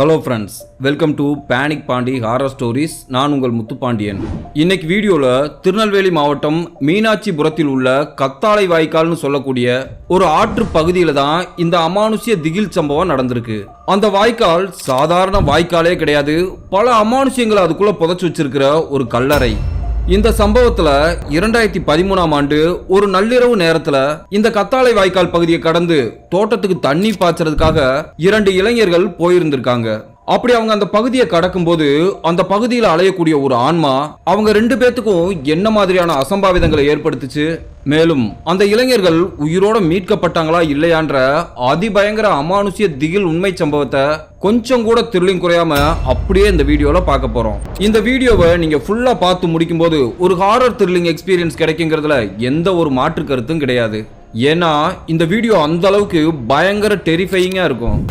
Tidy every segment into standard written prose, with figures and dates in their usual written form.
Hello friends, welcome to panic Pandi horror stories. நான் உங்கள் முத்துப்பாண்டியன். இன்னைக்கு வீடியோவில் திருநெல்வேலி மாவட்டம் மீனாட்சிபுரத்தில் உள்ள கத்தாழை வாய்க்கால்னு சொல்லக்கூடிய ஒரு ஆற்று பகுதியில் தான் இந்த அமானுஷ்ய திகில் சம்பவம் நடந்திருக்கு. அந்த வாய்க்கால் சாதாரண வாய்க்காலே கிடையாது, பல அமானுஷ்யங்களை அதுக்குள்ள புதைச்சு வச்சிருக்கிற ஒரு கல்லறை. இந்த சம்பவத்துல 2013ஆம் ஆண்டு ஒரு நள்ளிரவு நேரத்துல இந்த கத்தாழை வாய்க்கால் பகுதியை கடந்து தோட்டத்துக்கு தண்ணி பாய்ச்சறதுக்காக 2 இளைஞர்கள் போயிருந்திருக்காங்க. அப்படி அவங்க அந்த பகுதியை கடக்கும் போது அந்த பகுதியில் அலையக்கூடிய ஒரு ஆன்மா அவங்க 2 பேத்துக்கும் என்ன மாதிரியான அசம்பாவிதங்களை ஏற்படுத்துச்சு, மேலும் அந்த இளைஞர்கள் உயிரோட மீட்கப்பட்டாங்களா இல்லையான்ற அதிபயங்கர அமானுஷ்ய திகில் உண்மை சம்பவத்தை கொஞ்சம் கூட த்ரில்லிங் குறையாம அப்படியே இந்த வீடியோல பார்க்க போறோம். இந்த வீடியோவை நீங்க ஃபுல்லா பார்த்து முடிக்கும் போது ஒரு ஹாரர் த்ரில்லிங் எக்ஸ்பீரியன்ஸ் கிடைக்குங்கிறதுல எந்த ஒரு மாற்று கருத்தும் கிடையாது. ஏன்னா இந்த வீடியோ அந்த அளவுக்கு பயங்கர டெரிஃபையிங்கா இருக்கும்.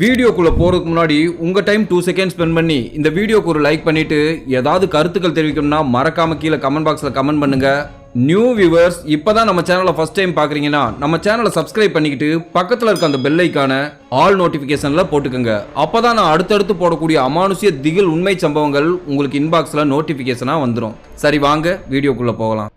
வீடியோக்குள்ள போறதுக்கு முன்னாடி உங்க டைம் 2 செகண்ட்ஸ் ஸ்பெண்ட் பண்ணி இந்த வீடியோக்கு ஒரு லைக் பண்ணிட்டு ஏதாவது கருத்துக்கள் தெரிவிக்கணும்னா மறக்காம கீழே கமெண்ட் பாக்ஸ்ல கமெண்ட் பண்ணுங்க. நியூ வியூவர்ஸ் இப்பதான் நம்ம சேனலை ஃபர்ஸ்ட் டைம் பாக்குறீங்கன்னா நம்ம சேனலை சப்ஸ்கிரைப் பண்ணிக்கிட்டு பக்கத்துல இருக்க அந்த பெல் ஐகானை ஆல் நோட்டிபிகேஷன்ல போட்டுக்கோங்க. அப்பதான் நான் அடுத்தடுத்து போடக்கூடிய அமானுஷ்ய திகில் உண்மை சம்பவங்கள் உங்களுக்கு இன்பாக்ஸ்ல நோட்டிபிகேஷனா வந்துடும். சரி, வாங்க வீடியோக்குள்ள போகலாம்.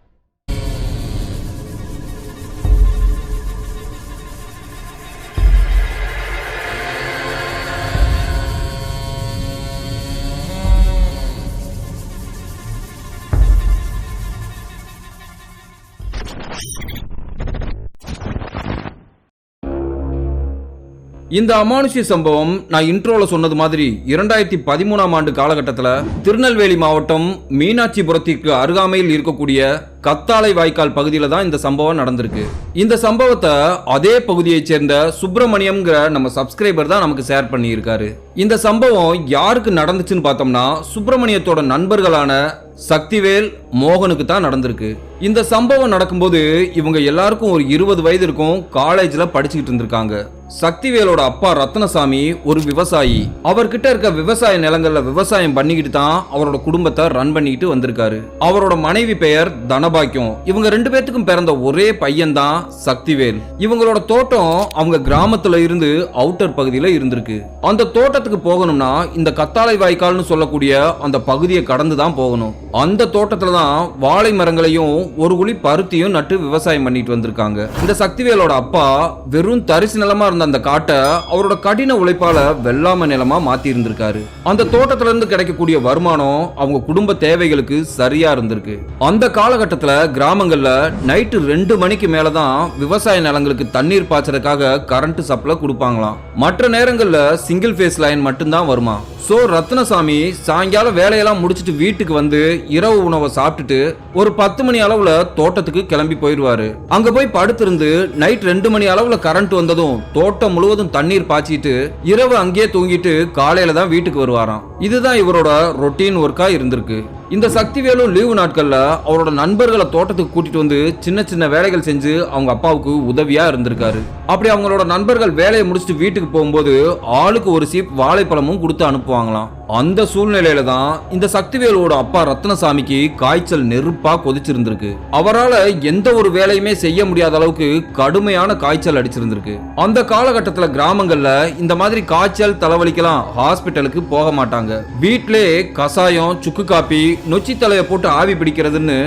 இந்த அமானுஷ்ய சம்பவம் நான் இன்ட்ரோல சொன்னது மாதிரி 2013ஆம் ஆண்டு காலகட்டத்தில் திருநெல்வேலி மாவட்டம் மீனாட்சிபுரத்திற்கு அருகாமையில் இருக்கக்கூடிய கத்தாழை வாய்க்கால் பகுதியில தான் இந்த சம்பவம் நடந்திருக்கு. இந்த சம்பவத்தை அதே பகுதியைச் சேர்ந்த சுப்பிரமணியம்ங்கிற நம்ம சப்ஸ்கிரைபர் தான் நமக்கு ஷேர் பண்ணி இருக்காரு. இந்த சம்பவம் யாருக்கு நடந்துச்சுன்னு பார்த்தோம்னா சுப்பிரமணியத்தோட நண்பர்களான சக்திவேல், மோகனுக்கு தான் நடந்திருக்கு. இந்த சம்பவம் நடக்கும்போது இவங்க எல்லாருக்கும் ஒரு 20 வயது இருக்கும், காலேஜ்ல படிச்சுக்கிட்டு இருந்திருக்காங்க. சக்திவேலோட அப்பா ரத்னசாமி ஒரு விவசாயி. அவர்கிட்ட இருக்க விவசாய நிலங்கள்ல விவசாயம் பண்ணிக்கிட்டு தான் அவரோட குடும்பத்தை ரன் பண்ணிக்கிட்டு வந்திருக்காரு. அவரோட மனைவி பெயர் தனபாக்கியம். இவங்க 2 பேத்துக்கும் பிறந்த ஒரே பையன் தான் சக்திவேல். இவங்களோட தோட்டம் அவங்க கிராமத்துல இருந்து அவுட்டர் பகுதியில இருந்திருக்கு. அந்த தோட்டத்துக்கு போகணும்னா இந்த கத்தாழை வாய்க்கால்னு சொல்லக்கூடிய அந்த பகுதியை கடந்து தான் போகணும். அந்த தோட்டத்துல தான் வாழை மரங்களையும் ஒரு குழி பருத்தியும் நட்டு விவசாயம் பண்ணிட்டு வந்திருக்காங்க. இந்த சக்திவேலோட அப்பா வெறும் தரிசு நிலமா இருந்த அந்த காட்டை அவரோட கடின உழைப்பால வெள்ளாம நிலமா மாத்தி இருந்திருக்காரு. அந்த தோட்டத்துல இருந்து கிடைக்கக்கூடிய வருமானம் அவங்க குடும்ப தேவைகளுக்கு சரியா இருந்திருக்கு. அந்த காலகட்டத்துல கிராமங்கள்ல நைட்டு 2 மணிக்கு மேலதான் விவசாய நிலங்களுக்கு தண்ணீர் பாய்ச்சறதுக்காக கரண்ட் சப்ளை கொடுப்பாங்களாம். மற்ற நேரங்கள்ல சிங்கிள் ஃபேஸ் லைன் மட்டும்தான் வருமா. சோ ரத்னசாமி சாயங்காலம் வேலையெல்லாம் முடிச்சிட்டு வீட்டுக்கு வந்து இரவு உணவை சாப்பிட்டுட்டு ஒரு 10 மணி அளவுல தோட்டத்துக்கு கிளம்பி போயிடுவாரு. அங்க போய் படுத்திருந்து நைட் 2 மணி அளவுல கரண்ட் வந்ததும் தோட்டம் முழுவதும் தண்ணீர் பாய்ச்சிட்டு இரவு அங்கேயே தூங்கிட்டு காலையில தான் வீட்டுக்கு வருவாராம். இதுதான் இவரோட ரொட்டீன் ஒர்க்கா இருந்திருக்கு. இந்த சக்திவேலும் லீவு நாட்கள்ல அவரோட நண்பர்களை தோட்டத்துக்கு கூட்டிட்டு வந்து சின்ன சின்ன வேலைகள் செஞ்சு அவங்க அப்பாவுக்கு உதவியா இருந்திருக்காரு. அப்படி அவங்களோட நண்பர்கள் வேலையை முடிச்சுட்டு வீட்டுக்கு போகும்போது ஆளுக்கு ஒரு சீப் வாழைப்பழமும் கொடுத்து அனுப்புவாங்களாம். அந்த சூழ்நிலையில தான் இந்த சக்திவேலோட அப்பா ரத்னசாமிக்கு காய்ச்சல் நெருப்பா கொதிச்சிருந்திருக்கு. அவரால் எந்த ஒரு வேலையுமே செய்ய முடியாத அளவுக்கு கடுமையான காய்ச்சல் அடிச்சிருந்திருக்கு. அந்த காலகட்டத்தில் கிராமங்கள்ல இந்த மாதிரி காய்ச்சல் தலைவலிக்கலாம் ஹாஸ்பிட்டலுக்கு போக மாட்டாங்க. வீட்டிலே கசாயம், சுக்கு காப்பி, நொச்சி தலையை போட்டு ஆவி பிடிக்கிறதுன்னு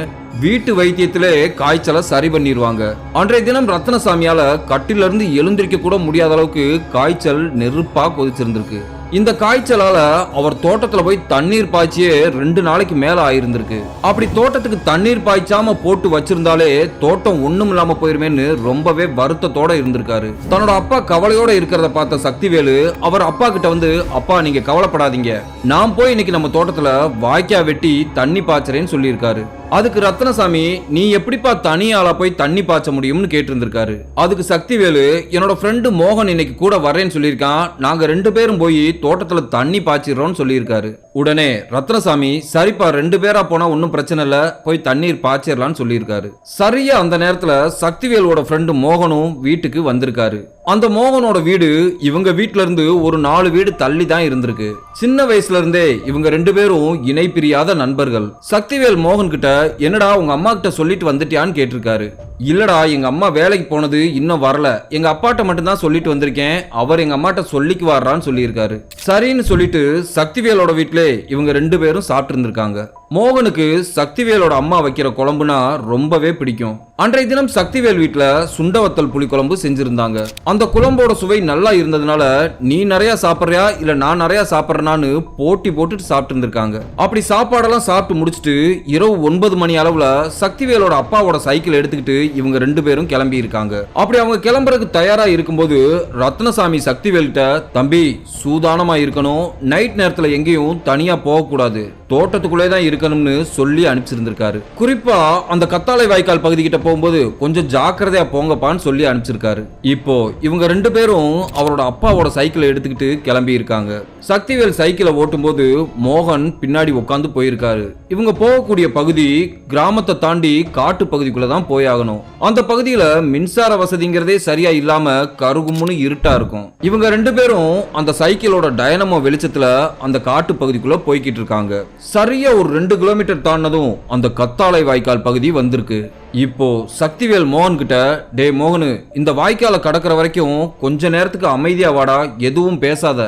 வீட்டு வைத்தியத்திலே காய்ச்சலை சரி பண்ணிடுவாங்க. அன்றைய தினம் ரத்னசாமியால கட்டில இருந்து எழுந்திருக்க கூட முடியாத அளவுக்கு காய்ச்சல் நெருப்பா கொதிச்சிருந்திருக்கு. இந்த காய்ச்சலால அவர் தோட்டத்துல போய் தண்ணீர் பாய்ச்சியே 2 நாளைக்கு மேல ஆயிருந்திருக்கு. அப்படி தோட்டத்துக்கு தண்ணீர் பாய்ச்சாம போட்டு வச்சிருந்தாலே தோட்டம் ஒண்ணும் இல்லாம போயிருமேன்னு ரொம்பவே வருத்தத்தோட இருந்திருக்காரு. தன்னோட அப்பா கவலையோட இருக்கிறத பார்த்த சக்திவேலு அவர் அப்பா கிட்ட வந்து, அப்பா நீங்க கவலைப்படாதீங்க, நான் போய் இன்னைக்கு நம்ம தோட்டத்துல வாய்க்கா வெட்டி தண்ணி பாய்ச்சறேன்னு சொல்லியிருக்காரு. அதுக்கு ரத்னசாமி, நீ எப்படிப்பா தனி ஆளா போய் தண்ணி பாய்ச்ச முடியும்னு கேட்டு இருந்திருக்காரு. அதுக்கு சக்திவேலு, என்னோட ஃப்ரெண்டு மோகன் இன்னைக்கு கூட வரேன்னு சொல்லியிருக்கான், நாங்க 2 பேரும் போய் தோட்டத்துல தண்ணி பாய்ச்சிடுறோம்னு சொல்லியிருக்காரு. உடனே ரத்னசாமி சரிப்பா 2 பேரா போனா ஒன்னும் பிரச்சனை இல்ல, போய் தண்ணீர் பாய்ச்சிடலான்னு சொல்லியிருக்காரு. சரியா அந்த நேரத்துல சக்திவேலோட ஃப்ரெண்டு மோகனும் வீட்டுக்கு வந்திருக்காரு. அந்த மோகனோட வீடு இவங்க வீட்ல இருந்து ஒரு 4 வீடு தள்ளி தான் இருந்திருக்கு. சின்ன வயசுல இருந்தே இவங்க 2 பேரும் இணை பிரியாத நண்பர்கள். சக்திவேல் மோகன் கிட்ட என்னடா உங்க அம்மா கிட்ட சொல்லிட்டு வந்துட்டியான்னு கேட்டிருக்காரு. இல்லடா, எங்க அம்மா வேலைக்கு போனது இன்னும் வரல, எங்க அப்பாட்ட மட்டும் தான் சொல்லிட்டு வந்திருக்கேன், அவர் எங்க அம்மாட்ட சொல்லிக்கு வர்றான்னு சொல்லியிருக்காரு. சரின்னு சொல்லிட்டு சக்திவேலோட வீட்டிலே இவங்க 2 பேரும் சாப்பிட்டு இருந்திருக்காங்க. மோகனுக்கு சக்திவேலோட அம்மா வைக்கிற குழம்புனா ரொம்பவே பிடிக்கும். அன்றைய தினம் சக்திவேல் வீட்டுல சுண்டவத்தல் புளி குழம்பு செஞ்சிருந்தாங்க. அந்த குழம்போட சுவை நல்லா இருந்ததுனால நீ நிறைய சாப்பிட்றியா இல்ல நான் நிறைய சாப்பிட்றேனான்னு போட்டி போட்டுட்டு சாப்பிட்டு இருந்திருக்காங்க. அப்படி சாப்பாடெல்லாம் சாப்பிட்டு முடிச்சுட்டு இரவு 9 மணி அளவுல சக்திவேலோட அப்பாவோட சைக்கிள் எடுத்துக்கிட்டு இவங்க 2 பேரும் கிளம்பி இருக்காங்க. அப்படி அவங்க கிளம்புறதுக்கு தயாரா இருக்கும்போது ரத்னசாமி சக்திவேல் கிட்ட, தம்பி சூதானமா இருக்கணும், நைட் நேரத்துல எங்கேயும் தனியா போக கூடாது, தோட்டத்துக்குள்ளே தான் இருக்கணும்னு சொல்லி அனுப்பிச்சிருந்திருக்காரு. குறிப்பா அந்த கத்தாழை வாய்க்கால் பகுதி கிட்ட போகும்போது கொஞ்சம் ஜாக்கிரதையா போங்கப்பான்னு சொல்லி அனுப்பிச்சிருக்காரு. இப்போ இவங்க 2 பேரும் அவரோட அப்பாவோட சைக்கிளை எடுத்துக்கிட்டு கிளம்பி இருக்காங்க. சக்திவேல் சைக்கிளை ஓட்டும் போது மோகன் பின்னாடி உட்காந்து போயிருக்காரு. இவங்க போகக்கூடிய பகுதி கிராமத்தை தாண்டி காட்டு பகுதிக்குள்ள தான் போயாகணும். அந்த பகுதியில மின்சார வசதிங்கிறதே சரியா இல்லாம கருகும்னு இருட்டா இருக்கும். இவங்க 2 பேரும் அந்த சைக்கிளோட டைனமோ வெளிச்சத்துல அந்த காட்டு பகுதிக்குள்ள போய்கிட்டு இருக்காங்க. சரியா ஒரு 2 கிலோமீட்டர் தாண்டதும் அந்த கத்தாழை வாய்க்கால் பகுதி வந்திருக்கு. இப்போ சக்திவேல் மோகன் கிட்ட, டே மோகனு, இந்த வாய்க்காலை கடக்கிற வரைக்கும் கொஞ்ச நேரத்துக்கு அமைதியா வாடா, எதுவும் பேசாத,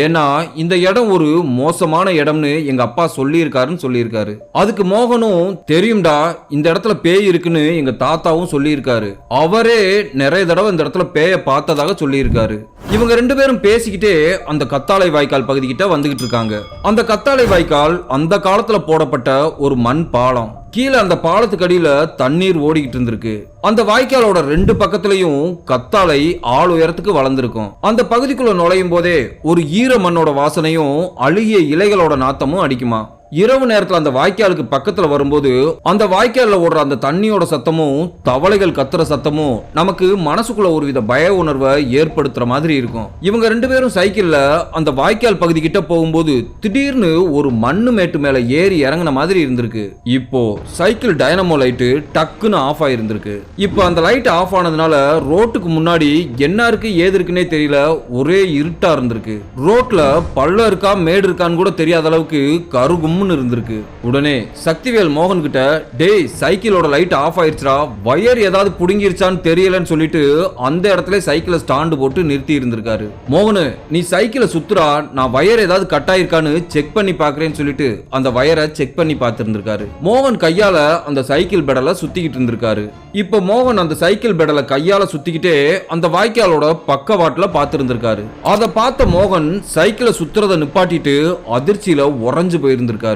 ஏன்னா இந்த இடம் ஒரு மோசமான இடம்னு எங்க அப்பா சொல்லியிருக்காருன்னு சொல்லியிருக்காரு. அதுக்கு மோகனும், தெரியும்டா, இந்த இடத்துல பேய் இருக்குன்னு எங்க தாத்தாவும் சொல்லியிருக்காரு, அவரே நிறைய தடவை இந்த இடத்துல பேய பார்த்ததாக சொல்லியிருக்காரு. இவங்க 2 பேரும் பேசிக்கிட்டே அந்த கத்தாழை வாய்க்கால் பகுதி கிட்ட வந்துகிட்டு இருக்காங்க. அந்த கத்தாழை வாய்க்கால் அந்த காலத்துல போடப்பட்ட ஒரு மண் பாலம். கீழே அந்த பாலத்துக்கு அடியில தண்ணீர் ஓடிக்கிட்டு இருந்திருக்கு. அந்த வாய்க்காலோட 2 பக்கத்துலயும் கத்தாழை ஆள் உயரத்துக்கு வளர்ந்திருக்கும். அந்த பகுதிக்குள்ள நுழையும் போதே ஒரு ஈர மண்ணோட வாசனையும் அழுகிய இலைகளோட நாத்தமும் அடிக்குமா. இரவு நேரத்துல அந்த வாய்க்காலுக்கு பக்கத்துல வரும்போது அந்த வாய்க்கால்ல ஓடுற அந்த தண்ணியோட சத்தமும் தவளைகள் கத்துற சத்தமும் நமக்கு மனசுக்குள்ள ஒருவித பய உணர்வை ஏற்படுத்துற மாதிரி இருக்கும். இவங்க 2 பேரும் சைக்கிள்ல அந்த வாய்க்கால் பகுதி கிட்ட போகும்போது திடீர்னு ஒரு மண்ணு மேட்டு மேல ஏறி இறங்கின மாதிரி இருந்திருக்கு. இப்போ சைக்கிள் டைனமோ லைட்டு டக்குன்னு ஆஃப் ஆயிருந்திருக்கு. இப்போ அந்த லைட் ஆஃப் ஆனதுனால ரோட்டுக்கு முன்னாடி என்ன இருக்கு ஏது இருக்குன்னே தெரியல, ஒரே இருட்டா இருந்திருக்கு. ரோட்ல பள்ளம் இருக்கா மேடு இருக்கான்னு கூட தெரியாத அளவுக்கு கருகும் இருந்திருக்கு. உடனே சக்திவேல் மோகன் கிட்ட, டேய் சைக்கிளோட லைட் ஆஃப் ஆயிருச்சுடா, வயர் ஏதாவது புடுங்கிருச்சான்னு தெரியலன்னு சொல்லிட்டு அந்த இடத்துல சைக்கிளை ஸ்டாண்டு போட்டு நிறுத்தி இருந்திருக்காரு. மோகனு, நீ சைக்கிளை சுத்துறா, நான் வயர் ஏதாவது கட் ஆயிருக்கான்னு செக் பண்ணி பாக்குறேன்னு சொல்லிட்டு அந்த வயரை செக் பண்ணி பார்த்திருந்திருக்காரு. மோகன் கையால அந்த சைக்கிள் பெடலை சுத்திக்கிட்டு இருந்திருக்காரு. இப்ப மோகன் அந்த சைக்கிள் பெடலை கையால சுத்திக்கிட்டே அந்த வாய்க்காலோட பக்கவாட்டுல பார்த்திருந்திருக்காரு. அதை பார்த்த மோகன் சைக்கிளை சுத்துறத நிப்பாட்டிட்டு அதிர்ச்சியில உறைஞ்சு போயிருந்திருக்காரு.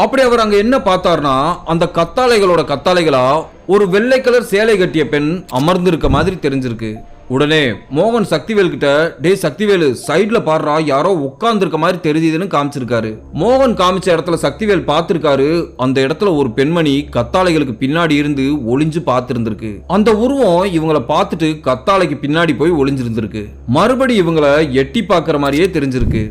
அப்படி அவர் அங்க என்ன பார்த்தார்னா, அந்த கத்தாழைகளோட கத்தாழைகளா ஒரு வெள்ளை கலர் சேலை கட்டிய பெண் அமர்ந்திருக்க மாதிரி தெரிஞ்சிருக்கு. உடனே மோகன் சக்திவேல் கிட்ட, டே சக்திவேலு சைட்ல பாடுறா, யாரோ உட்கார்ந்து இருக்க மாதிரி தெரியுதுன்னு காமிச்சிருக்காரு. மோகன் காமிச்ச இடத்துல சக்திவேல் பார்த்திருக்காரு, அந்த இடத்துல ஒரு பெண்மணி கத்தாழைகளுக்கு பின்னாடி இருந்து ஒளிஞ்சு பார்த்திருந்திருக்கு. அந்த உருவம் இவங்களை பார்த்துட்டு கத்தாழைக்கு பின்னாடி போய் ஒளிஞ்சிருந்திருக்கு. மறுபடி இவங்களை எட்டி பார்க்கிற மாதிரியே தெரிஞ்சிருக்கு.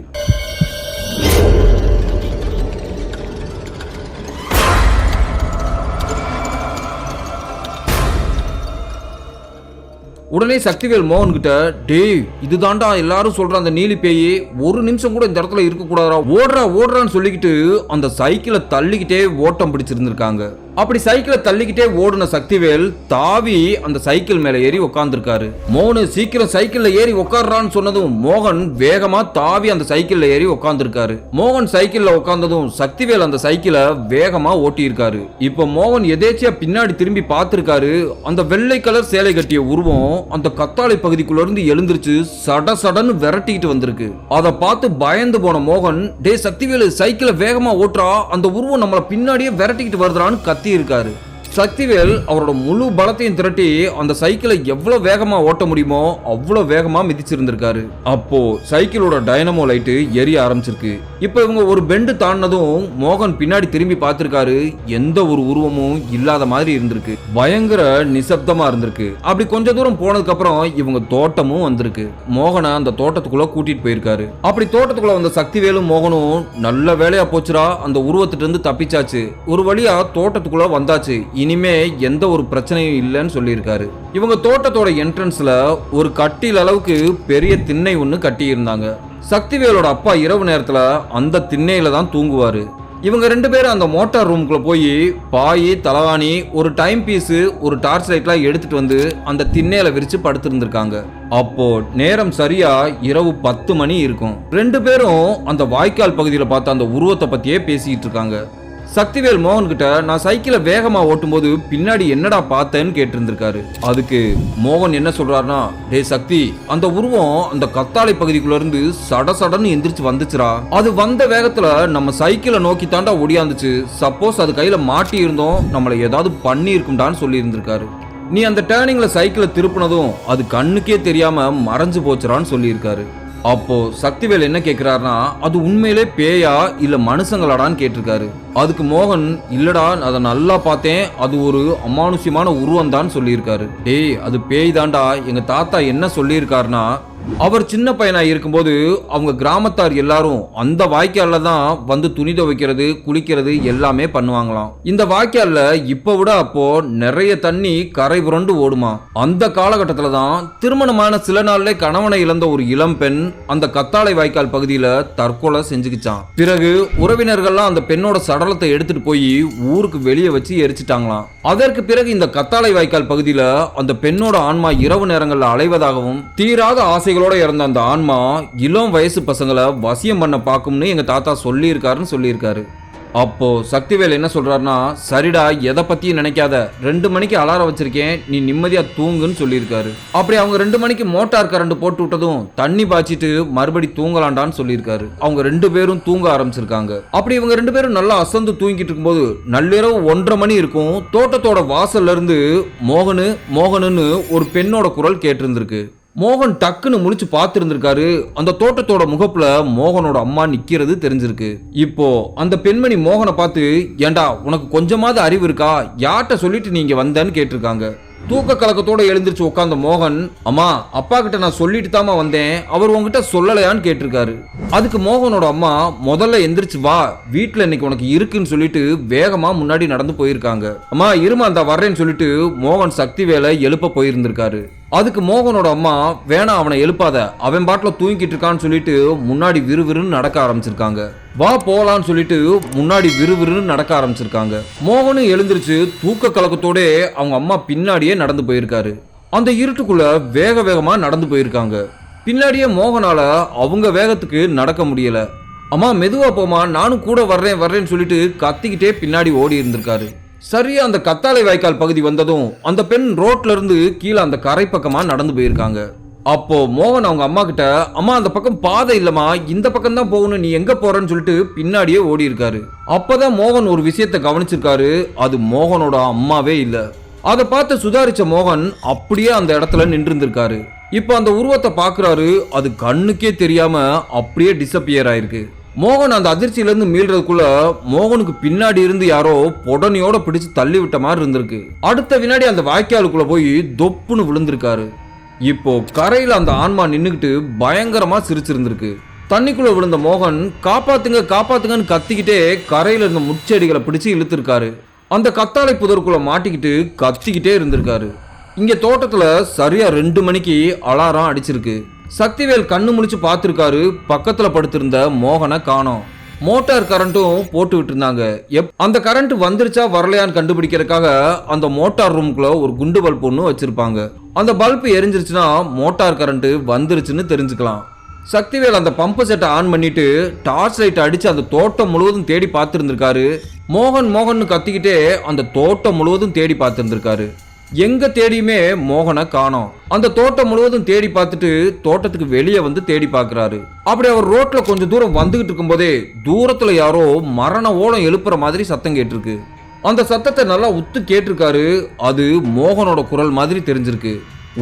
உடனே சக்திவேல் மோகன் கிட்ட, டேய் இதுதான்டா எல்லாரும் சொல்ற அந்த நீலி பேய், ஒரு நிமிஷம் கூட இந்த இடத்துல இருக்க கூடாதா, ஓடுறா ஓடுறான்னு சொல்லிக்கிட்டு அந்த சைக்கிளை தள்ளிக்கிட்டே ஓட்டம் பிடிச்சிருந்திருக்காங்க. அப்படி சைக்கிளை தள்ளிக்கிட்டே ஓடுன சக்திவேல் தாவி அந்த சைக்கிள் மேல ஏறி உட்கார்ந்துருக்காரு. மோகன் சீக்கிரம் சைக்கிள்ல ஏறி உட்கார்றான்னு சொன்னதும் மோகன் வேகமா தாவி அந்த சைக்கிள்ல ஏறி உட்கார்ந்துருக்காரு. மோகன் சைக்கிள்ல உட்கார்ந்ததும் சக்திவேல் அந்த சைக்கிளை வேகமா ஓட்டி இருக்காரு. இப்ப மோகன் எதேச்சியா பின்னாடி திரும்பி பார்த்திருக்காரு. அந்த வெள்ளை கலர் சேலை கட்டிய உருவம் அந்த கத்தாழை பகுதிக்குள்ள இருந்து எழுந்திருச்சு சட சடன்னு விரட்டிட்டு வந்திருக்கு. அதை பார்த்து பயந்து போன மோகன், டே சக்திவேலு சைக்கிளை வேகமா ஓட்டுறா, அந்த உருவம் நம்மள பின்னாடியே விரட்டிக்கிட்டு வருதுறான்னு கத்தி இருக்காரு. சக்திவேல் அவரோட முழு பலத்தையும் திரட்டி அந்த சைக்கிளை எவ்வளவு வேகமா ஓட்ட முடியுமோ அவ்வளவு வேகமா மிதிச்சிருந்திருக்காரு. அப்போ சைக்கிளோட டைனமோ லைட்டு எரிய ஆரம்பிச்சிருக்கு. இப்ப இவங்க ஒரு பெண்டு தாண்டினதும் மோகன் பின்னாடி திரும்பி பார்த்திருக்காரு. எந்த ஒரு உருவமும் இல்லாத மாதிரி இருந்திருக்கு. பயங்கர நிசப்தமா இருந்திருக்கு. அப்படி கொஞ்ச தூரம் போனதுக்கு அப்புறம் இவங்க தோட்டமும் வந்திருக்கு. மோகனை அந்த தோட்டத்துக்குள்ள கூட்டிட்டு போயிருக்காரு. அப்படி தோட்டத்துக்குள்ள வந்த சக்திவேலும் மோகனும் நல்ல வேலையா போச்சுரா, அந்த உருவத்திட்ட இருந்து தப்பிச்சாச்சு, ஒரு வழியா தோட்டத்துக்குள்ள வந்தாச்சு, இனிமே எந்த ஒரு பிரச்சனையும் இல்லைன்னு சொல்லியிருக்காரு. இவங்க தோட்டத்தோட என்ட்ரன்ஸ்ல ஒரு கட்டில் அளவுக்கு பெரிய திண்ணை ஒண்ணு கட்டி இருந்தாங்க. சக்திவேலோட அப்பா இரவு நேரத்துல அந்த திண்ணையில தான் தூங்குவாரு. இவங்க 2 பேரும் அந்த மோட்டார் ரூமுக்குள்ள போய் பாய், தலவாணி, ஒரு டைம் பீஸ், ஒரு டார்ச் லைட்லாம் எடுத்துட்டு வந்து அந்த திண்ணையில விரிச்சு படுத்திருந்திருக்காங்க. அப்போ நேரம் சரியா இரவு 10 மணி இருக்கும். 2 பேரும் அந்த வாய்க்கால் பகுதியில பார்த்த அந்த உருவத்தை பத்தியே பேசிட்டு இருக்காங்க. சக்திவேல் மோகன் கிட்ட நான் சைக்கிளை வேகமா ஓட்டும் போது பின்னாடி என்னடா பார்த்தேன்னு கேட்டிருந்திருக்காரு. அதுக்கு மோகன் என்ன சொல்றாருன்னா, டே சக்தி, அந்த உருவம் அந்த கத்தாழை பகுதிக்குள்ள இருந்து சடசடன்னு எந்திரிச்சு வந்துச்சுரா, அது வந்த வேகத்துல நம்ம சைக்கிளை நோக்கி தாண்டா ஒடியாந்துச்சு, சப்போஸ் அது கையில மாட்டி இருந்தோம் நம்மளை ஏதாவது பண்ணி இருக்கும்டான்னு சொல்லி இருந்திருக்காரு. நீ அந்த டேர்னிங்ல சைக்கிளை திருப்பினதும் அது கண்ணுக்கே தெரியாம மறைஞ்சு போச்சுறான்னு சொல்லியிருக்காரு. அப்போ சக்திவேல் என்ன கேட்கிறாருன்னா, அது உண்மையிலே பேயா இல்ல மனுஷங்களாடான்னு கேட்டிருக்காரு. அதுக்கு மோகன், இல்லடா அதை நல்லா பார்த்தேன், அது ஒரு அமானுஷ்யமான உருவம் தான் சொல்லியிருக்காரு. டேய் அது பேய் தாண்டா, எங்க தாத்தா என்ன சொல்லியிருக்காருன்னா, அவர் சின்ன பையனா இருக்கும்போது அவங்க கிராமத்தார் எல்லாரும் அந்த வாய்க்கால்ல தான் வந்து துணி துவைக்கிறது, குளிக்கிறது எல்லாமே பண்ணுவாங்களாம். இந்த வாய்க்கால்ல இப்ப விட அப்போ நிறைய தண்ணி கரை புரண்டு ஓடுமா. அந்த காலகட்டத்துல தான் திருமணமான சில நாள்ல கணவனை இழந்த ஒரு இளம் பெண் அந்த கத்தாழை வாய்க்கால் பகுதியில தற்கொலை செஞ்சுக்கிச்சான். பிறகு உறவினர்கள்லாம் அந்த பெண்ணோட சடலத்தை எடுத்துட்டு போய் ஊருக்கு வெளியே வச்சு எரிச்சிட்டாங்களாம். அதற்கு பிறகு இந்த கத்தாழை வாய்க்கால் பகுதியில அந்த பெண்ணோட ஆன்மா இரவு நேரங்கள்ல அலைவதாகவும், தீராத ஆசைகளோட இறந்த அந்த ஆன்மா இளம் வயசு பசங்களை வசியம் பண்ண பார்க்கும்னு எங்க தாத்தா சொல்லியிருக்காருன்னு சொல்லியிருக்காரு. அப்போ சக்திவேல் என்ன சொல்றாருன்னா, சரிடா எதை பத்தியும் நினைக்காத, 2 மணிக்கு அலாரம் வச்சிருக்கேன், நீ நிம்மதியா தூங்குன்னு சொல்லியிருக்காரு. அப்படி அவங்க 2 மணிக்கு மோட்டார் கரண்ட் போட்டு விட்டதும் தண்ணி பாய்ச்சிட்டு மறுபடி தூங்கலாண்டான்னு சொல்லியிருக்காரு. அவங்க 2 பேரும் தூங்க ஆரம்பிச்சிருக்காங்க. அப்படி இவங்க 2 பேரும் நல்லா அசந்து தூங்கிட்டு இருக்கும்போது நள்ளிரவு 1:30 மணி இருக்கும். தோட்டத்தோட வாசல்ல இருந்து மோகனு மோகனுன்னு ஒரு பெண்ணோட குரல் கேட்டிருந்திருக்கு. மோகன் டக்குன்னு முழிச்சு பார்த்திருந்திருக்காரு. அந்த தோட்டத்தோட முகப்புல மோகனோட அம்மா நிக்கிறது தெரிஞ்சிருக்கு. இப்போ அந்த பெண்மணி மோகனை பார்த்து, ஏண்டா உனக்கு கொஞ்சமாவது அறிவு இருக்கா, யார்கிட்ட சொல்லிட்டு நீங்க வந்தேன்னு கேட்டிருக்காங்க. தூக்க கலக்கத்தோட எழுந்திருச்சு உட்கார்ந்த மோகன், அம்மா அப்பா கிட்ட நான் சொல்லிட்டு தாமா வந்தேன், அவர் உங்ககிட்ட சொல்லலையான்னு கேட்டிருக்காரு. அதுக்கு மோகனோட அம்மா, முதல்ல எந்திரிச்சு வா, வீட்டுல இன்னைக்கு உனக்கு இருக்குன்னு சொல்லிட்டு வேகமா முன்னாடி நடந்து போயிருக்காங்க. அம்மா இருமா அந்த வர்றேன்னு சொல்லிட்டு மோகன் சக்திவேலை எழுப்ப போயிருந்திருக்காரு. அதுக்கு மோகனோட அம்மா, வேணா அவனை எழுப்பாத, அவன் பாட்டில் தூங்கிட்டு இருக்கான்னு சொல்லிட்டு முன்னாடி விறுவிறுன்னு நடக்க ஆரம்பிச்சிருக்காங்க. வா போலான்னு சொல்லிட்டு முன்னாடி விறுவிறுன்னு நடக்க ஆரம்பிச்சிருக்காங்க. மோகனும் எழுந்திருச்சு தூக்க கலக்கத்தோட அவங்க அம்மா பின்னாடியே நடந்து போயிருக்காரு. அந்த இருட்டுக்குள்ள வேக வேகமா நடந்து போயிருக்காங்க. பின்னாடியே மோகனால அவங்க வேகத்துக்கு நடக்க முடியல. அம்மா மெதுவா போமா, நானும் கூட வர்றேன்னு சொல்லிட்டு கத்திக்கிட்டே பின்னாடி ஓடி இருந்திருக்காரு. சரியா அந்த கத்தாழை வாய்க்கால் பகுதி வந்ததும் அந்த பெண் ரோட்ல இருந்து கீழே அந்த கரை பக்கமா நடந்து போயிருக்காங்க. அப்போ மோகன் அவங்க அம்மா கிட்ட, அம்மா அந்த பக்கம் பாதை இல்லம்மா, இந்த பக்கம் தான் போகணும், நீ எங்க போறன்னு சொல்லிட்டு பின்னாடியே ஓடி இருக்காரு. அப்பதான் மோகன் ஒரு விஷயத்தை கவனிச்சிருக்காரு. அது மோகனோட அம்மாவே இல்ல. அதை பார்த்து சுதாரிச்ச மோகன் அப்படியே அந்த இடத்துல நின்று இருந்திருக்காரு. இப்ப அந்த உருவத்தை பாக்குறாரு. அது கண்ணுக்கே தெரியாம அப்படியே டிசப்பியர் ஆயிருக்கு. மோகன் அந்த அதிர்ச்சியிலிருந்து மீள்றதுக்குள்ள மோகனுக்கு பின்னாடி இருந்து யாரோ பொடனியோட பிடிச்சு தள்ளி விட்ட மாதிரி இருந்திருக்கு. அடுத்த வினாடி அந்த வாய்க்காலுக்குள்ள போய் தொப்புன்னு விழுந்திருக்காரு. இப்போ கரையில அந்த ஆன்மா நின்னுகிட்டு பயங்கரமா சிரிச்சிருந்திருக்கு. தண்ணிக்குள்ள விழுந்த மோகன் காப்பாத்துங்க காப்பாத்துங்கன்னு கத்திக்கிட்டே கரையில இருந்த முச்செடிகளை பிடிச்சு இழுத்திருக்காரு. அந்த கத்தாழை புதருக்குள்ள மாட்டிக்கிட்டு கத்திக்கிட்டே இருந்திருக்காரு. இங்க தோட்டத்துல சரியா 2 மணிக்கு அலாரம் அடிச்சிருக்கு. சக்திவேல் கண்ணு முழிச்சு பார்த்திருக்காரு. பக்கத்துல படுத்திருந்த மோகனை காணோம். மோட்டார் கரண்ட்டும் போட்டு விட்டு இருந்தாங்க. அந்த கரண்ட் வந்துருச்சா வரலையான்னு கண்டுபிடிக்கிறதுக்காக அந்த மோட்டார் ரூமுக்குள்ள ஒரு குண்டு பல்ப் ஒன்று வச்சிருப்பாங்க. அந்த பல்ப் எரிஞ்சிருச்சுன்னா மோட்டார் கரண்ட் வந்துருச்சுன்னு தெரிஞ்சுக்கலாம். சக்திவேல் அந்த பம்பு செட்டை ஆன் பண்ணிட்டு டார்ச் லைட் அடிச்சு அந்த தோட்டம் முழுவதும் தேடி பார்த்திருந்திருக்காரு. மோகன் கத்திக்கிட்டே அந்த தோட்டம் முழுவதும் தேடி பார்த்திருந்திருக்காரு. எங்க தேடியுமே மோகனை காணோம். அந்த தோட்டம் முழுவதும் தேடி பார்த்துட்டு தோட்டத்துக்கு வெளியே வந்து தேடி பார்க்கிறாரு. அப்படி அவர் ரோட்ல கொஞ்சம் தூரம் வந்துகிட்டு இருக்கும் போதே தூரத்துல யாரோ மரண ஓலம் எழுப்புற மாதிரி சத்தம் கேட்டிருக்கு. அந்த சத்தத்தை நல்லா உத்து கேட்டிருக்காரு. அது மோகனோட குரல் மாதிரி தெரிஞ்சிருக்கு.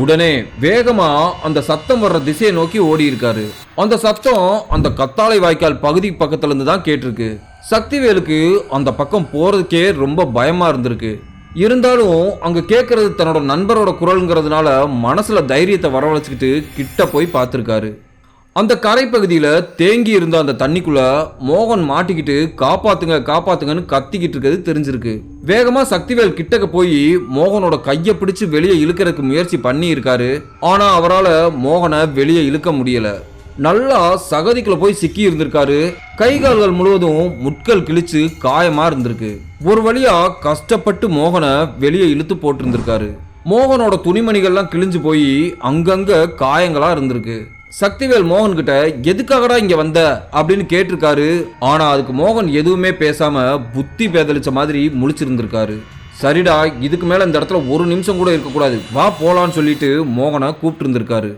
உடனே வேகமா அந்த சத்தம் வர்ற திசையை நோக்கி ஓடி இருக்காரு. அந்த சத்தம் அந்த கத்தாழை வாய்க்கால் பகுதி பக்கத்துல இருந்து தான் கேட்டிருக்கு. சக்திவேலுக்கு அந்த பக்கம் போறதுக்கே ரொம்ப பயமா இருந்திருக்கு. இருந்தாலும் அங்க கேட்கறது தன்னோட நண்பரோட குரல்ங்கிறதுனால மனசுல தைரியத்தை வரவழைச்சுக்கிட்டு கிட்ட போய் பார்த்திருக்காரு. அந்த கரை பகுதியில தேங்கி இருந்த அந்த தண்ணிக்குள்ள மோகன் மாட்டிக்கிட்டு காப்பாத்துங்க காப்பாத்துங்கன்னு கத்திக்கிட்டு இருக்கிறது தெரிஞ்சிருக்கு. வேகமா சக்திவேல் கிட்டக்க போய் மோகனோட கையை பிடிச்சு வெளியே இழுக்கிறதுக்கு முயற்சி பண்ணி இருக்காரு. ஆனா அவரால் மோகனை வெளியே இழுக்க முடியல. நல்லா சகதிக்குள்ள போய் சிக்கி இருந்திருக்காரு. கை கால்கள் முழுவதும் முட்கள் கிழிச்சு காயமா இருந்திருக்கு. ஒரு வழியா கஷ்டப்பட்டு மோகனை வெளியே இழுத்து போட்டு இருந்திருக்காரு. மோகனோட துணிமணிகள்லாம் கிழிஞ்சு போய் அங்கங்க காயங்களா இருந்திருக்கு. சக்திவேல் மோகன் கிட்ட எதுக்காகடா இங்க வந்த அப்படின்னு கேட்டிருக்காரு. ஆனா அதுக்கு மோகன் எதுவுமே பேசாம புத்தி பேதலிச்ச மாதிரி முழிச்சிருந்திருக்காரு. சரிடா, இதுக்கு மேல இந்த இடத்துல ஒரு நிமிஷம் கூட இருக்கக்கூடாது, வா போலான்னு சொல்லிட்டு மோகனை கூப்பிட்டு இருந்திருக்காரு.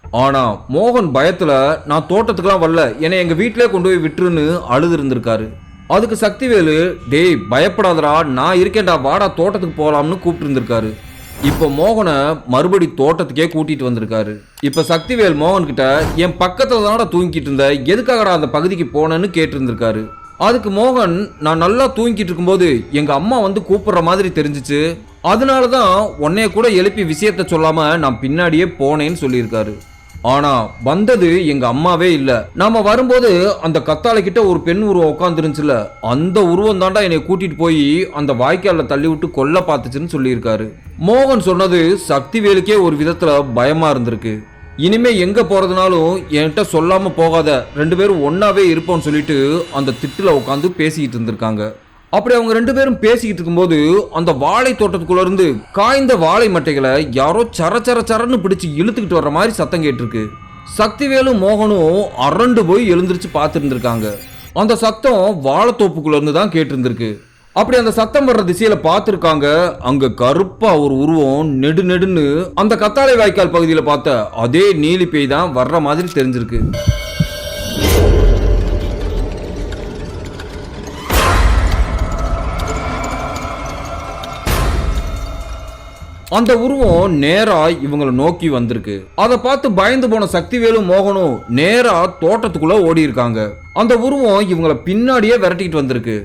ஆனா மோகன் பயத்துல நான் தோட்டத்துக்குலாம் வரல, என்னை எங்க வீட்டிலே கொண்டு போய் விட்டுருன்னு அழுது இருந்திருக்காரு. அதுக்கு சக்திவேலு, டேய் பயப்படாதடா, நான் இருக்கேன்டா, வாடா தோட்டத்துக்கு போலாம்னு கூப்பிட்டு இருந்திருக்காரு. இப்போ மோகனை மறுபடி தோட்டத்துக்கே கூட்டிட்டு வந்திருக்காரு. இப்ப சக்திவேல் மோகன் கிட்ட என் பக்கத்துல தானடா தூங்கிட்டு இருந்த, எதுக்காகடா அந்த பகுதிக்கு போனேன்னு கேட்டு இருந்திருக்காரு. அதுக்கு மோகன், நான் நல்லா தூங்கிட்டு இருக்கும்போது எங்க அம்மா வந்து கூப்பிடுற மாதிரி தெரிஞ்சிச்சு, அதனாலதான் உன்னைய கூட எழுப்பி விஷயத்த சொல்லாம நான் பின்னாடியே போனேன்னு சொல்லியிருக்காரு. ஆனா வந்தது எங்க அம்மாவே இல்ல. நாம வரும்போது அந்த கத்தாழை கிட்ட ஒரு பெண் உருவம் உட்காந்துருந்துச்சுல, அந்த உருவம் தாண்டா என்னை கூட்டிட்டு போய் அந்த வாய்க்கால தள்ளி விட்டு கொல்ல பார்த்துச்சுன்னு சொல்லியிருக்காரு. மோகன் சொன்னது சக்திவேலுக்கே ஒரு விதத்துல பயமா இருந்திருக்கு. இனிமே எங்க போறதுனாலும் என்கிட்ட சொல்லாம போகாத, 2 பேரும் ஒன்னாவே இருப்போம்னு சொல்லிட்டு அந்த திட்டுல உட்காந்து பேசிக்கிட்டு இருந்திருக்காங்க. அப்படி அவங்க 2 பேரும் பேசிக்கிட்டு இருக்கும்போது அந்த வாழை தோட்டத்துக்குள்ள இருந்து காய்ந்த வாழை மட்டைகளை யாரோ சரன்னு பிடிச்சு இழுத்துக்கிட்டு வர்ற மாதிரி சத்தம் கேட்டிருக்கு. சக்திவேலும் மோகனும் அரண்டு போய் எழுந்திருச்சு பார்த்து இருந்திருக்காங்க. அந்த சத்தம் வாழைத்தோப்புக்குள்ள இருந்து தான் கேட்டிருந்திருக்கு. அப்படி அந்த சத்தம் வர்ற திசையில பார்த்திருக்காங்க. அங்க கருப்பா ஒரு உருவம் நெடுன்னு அந்த கத்தாழை வாய்க்கால் பகுதியில பார்த்த அதே நீலி பேய் தான் வர்ற மாதிரி தெரிஞ்சிருக்கு. அந்த உருவம் நேரா இவங்களை நோக்கி வந்திருக்கு. அதை பார்த்து பயந்து போன சக்திவேலும் மோகனும் நேரா தோட்டத்துக்குள்ள ஓடி இருக்காங்க. அந்த உருவம் இவங்களை பின்னாடியே விரட்டிட்டு வந்திருக்கு.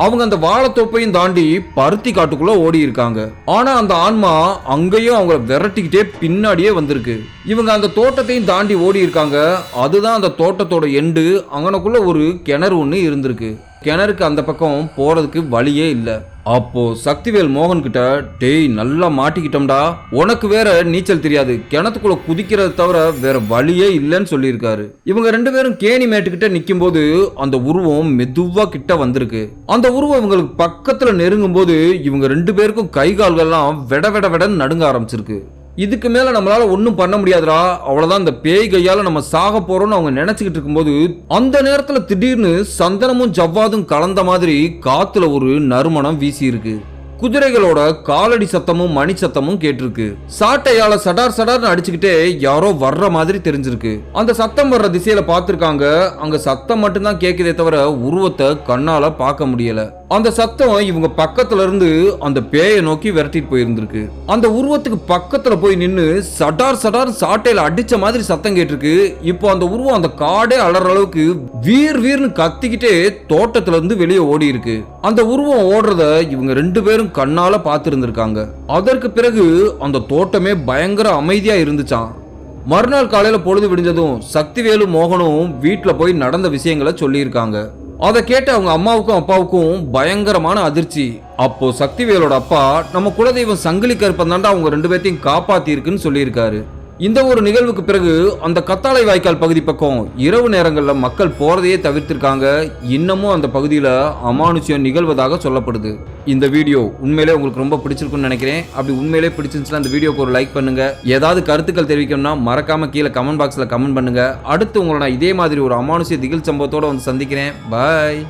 அவங்க அந்த வாழைத்தோப்பையும் தாண்டி பருத்தி காட்டுக்குள்ள ஓடி இருக்காங்க. ஆனா அந்த ஆன்மா அங்கேயும் அவங்கள விரட்டிக்கிட்டே பின்னாடியே வந்திருக்கு. இவங்க அந்த தோட்டத்தையும் தாண்டி ஓடி இருக்காங்க. அதுதான் அந்த தோட்டத்தோட எண்டு. அங்கனக்குள்ள ஒரு கிணறு ஒண்ணு இருந்திருக்கு. கிணறுக்கு அந்த பக்கம் போறதுக்கு வழியே இல்லை. அப்போ சக்திவேல் மோகன் கிட்ட, டேய் நல்லா மாட்டிக்கிட்டோம்டா, உனக்கு வேற நீச்சல் தெரியாது, கிணத்துக்குள்ள குதிக்கிறத தவிர வேற வழியே இல்லைன்னு சொல்லியிருக்காரு. இவங்க 2 பேரும் கேணி மேட்டுக்கிட்ட நிக்கும் போது அந்த உருவம் மெதுவா கிட்ட வந்திருக்கு. அந்த உருவம் இவங்களுக்கு பக்கத்துல நெருங்கும் போது இவங்க 2 பேருக்கும் கை கால்கள்லாம் வெடன்னு நடுங்க ஆரம்பிச்சிருக்கு. இதுக்கு மேல நம்மளால ஒன்னும் பண்ண முடியாதுடா, அவ்வளவுதான், இந்த பேய் கையால நம்ம சாக போறோம்னு அவங்க நினைச்சுக்கிட்டு இருக்கும்போது அந்த நேரத்துல திடீர்னு சந்தனமும் ஜவ்வாதும் கலந்த மாதிரி காத்துல ஒரு நறுமணம் வீசி இருக்கு. குதிரைகளோட காலடி சத்தமும் மணி சத்தமும் கேட்டிருக்கு. சாட்டையால சடார்னு அடிச்சுக்கிட்டே யாரோ வர்ற மாதிரி தெரிஞ்சிருக்கு. அந்த சத்தம் வர்ற திசையில பார்த்திருக்காங்க. அங்க சத்தம் மட்டும்தான் கேட்குதே தவிர உருவத்தை கண்ணால பார்க்க முடியல. அந்த சத்தம் இவங்க பக்கத்துல இருந்து அந்த பேயை நோக்கி விரட்டிட்டு போயிருந்திருக்கு. அந்த உருவத்துக்கு பக்கத்துல போய் நின்னு சடார் சாட்டையில அடிச்ச மாதிரி சத்தம் கேட்டிருக்கு. இப்போ அந்த உருவம் அந்த காடே அலற அளவுக்கு வீர்னு கத்திக்கிட்டே தோட்டத்துல இருந்து வெளியே ஓடி இருக்கு. அந்த உருவம் ஓடுறத இவங்க 2 பேரும் கண்ணால பார்த்திருந்திருக்காங்க. அதற்கு பிறகு அந்த தோட்டமே பயங்கர அமைதியா இருந்துச்சான். மறுநாள் காலையில பொழுது விடிஞ்சதும் சக்திவேலும் மோகனும் வீட்டுல போய் நடந்த விஷயங்களை சொல்லியிருக்காங்க. அதை கேட்டு அவங்க அம்மாவுக்கும் அப்பாவுக்கும் பயங்கரமான அதிர்ச்சி. அப்போ சக்திவேலோட அப்பா, நம்ம குலதெய்வம் சங்கிலி கருப்பன் தாண்டா அவங்க 2 பேர்த்தையும் காப்பாத்தி இருக்குன்னு சொல்லியிருக்காரு. இந்த ஒரு நிகழ்வுக்கு பிறகு அந்த கத்தாழை வாய்க்கால் பகுதி பக்கம் இரவு நேரங்களில் மக்கள் போறதையே தவிர்த்திருக்காங்க. இன்னமும் அந்த பகுதியில் அமானுஷ்யம் நிகழ்வதாக சொல்லப்படுது. இந்த வீடியோ உண்மையிலே உங்களுக்கு ரொம்ப பிடிச்சிருக்குன்னு நினைக்கிறேன். அப்படி உண்மையிலே பிடிச்சிருந்துச்சுன்னா அந்த வீடியோக்கு ஒரு லைக் பண்ணுங்க. ஏதாவது கருத்துக்கள் தெரிவிக்கணும்னா மறக்காம கீழே கமெண்ட் பாக்ஸில் கமெண்ட் பண்ணுங்க. அடுத்து உங்களை நான் இதே மாதிரி ஒரு அமானுஷ்ய திகில் சம்பவத்தோட வந்து சந்திக்கிறேன். பாய்.